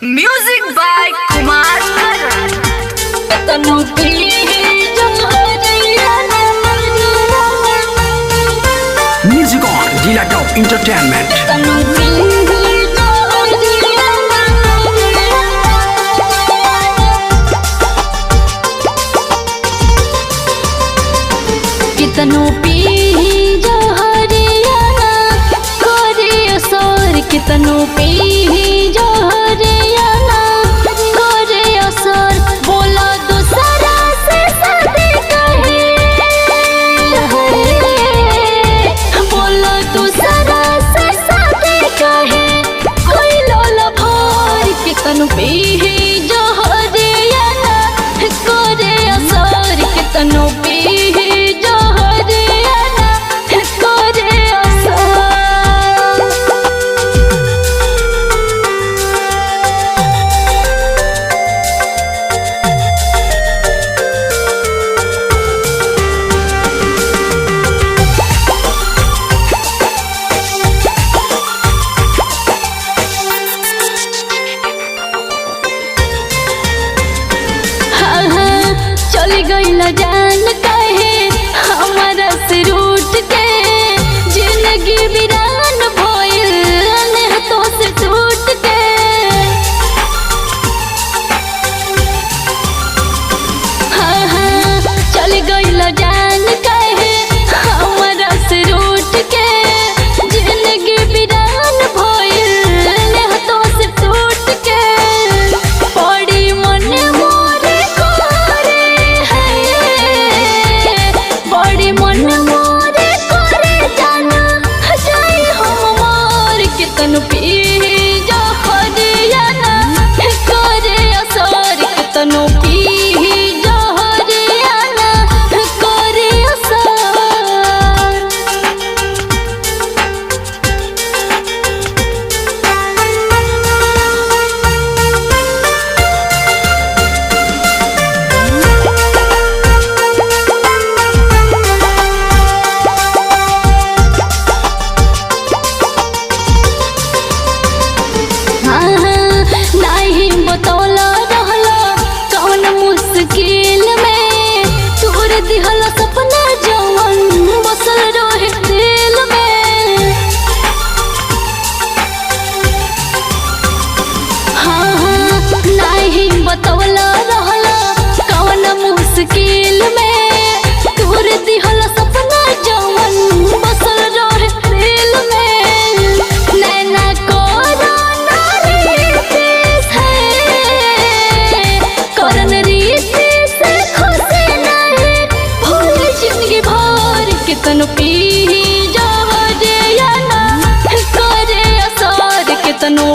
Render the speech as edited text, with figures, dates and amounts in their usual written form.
Music by Kumar music on Jila top entertainment. कितनो पी जहरिया करे असर, कितनो पी जहरिया करे असर। बोला दूसरा से शादी कहे, बोला दूसरा से शादी कहे। कोई लोला भर कितनो पी जहरिया करे असर, कितनो पी चली गईला जान कहे हमारा से रूठ के। जिंदगी वीरान भइल तो से टूट के। चली गईला जान कहे हमारा से रूठ के। जिंदगी वीरान भइल तो से टूट के। बड़ी मन मोरे मन मोरे करे जाना जाई हम मार। कितनो पी जहरिया करे असर, कितनो पी जहरिया करे असर। बतौला रहला कौन मुश्किल में, तोर दिहला सपना जवन बसल रहे दिल में। नहीं बतौला रहला कौन मुश्किल में, तोर दिहला सपना जवन बसल रहे दिल में। नैना कोरोना रीतिस है, करन रीतिस खुशी नहीं भूल जिंदगी भर। कितनो पी जहरिया करे असर, कितनो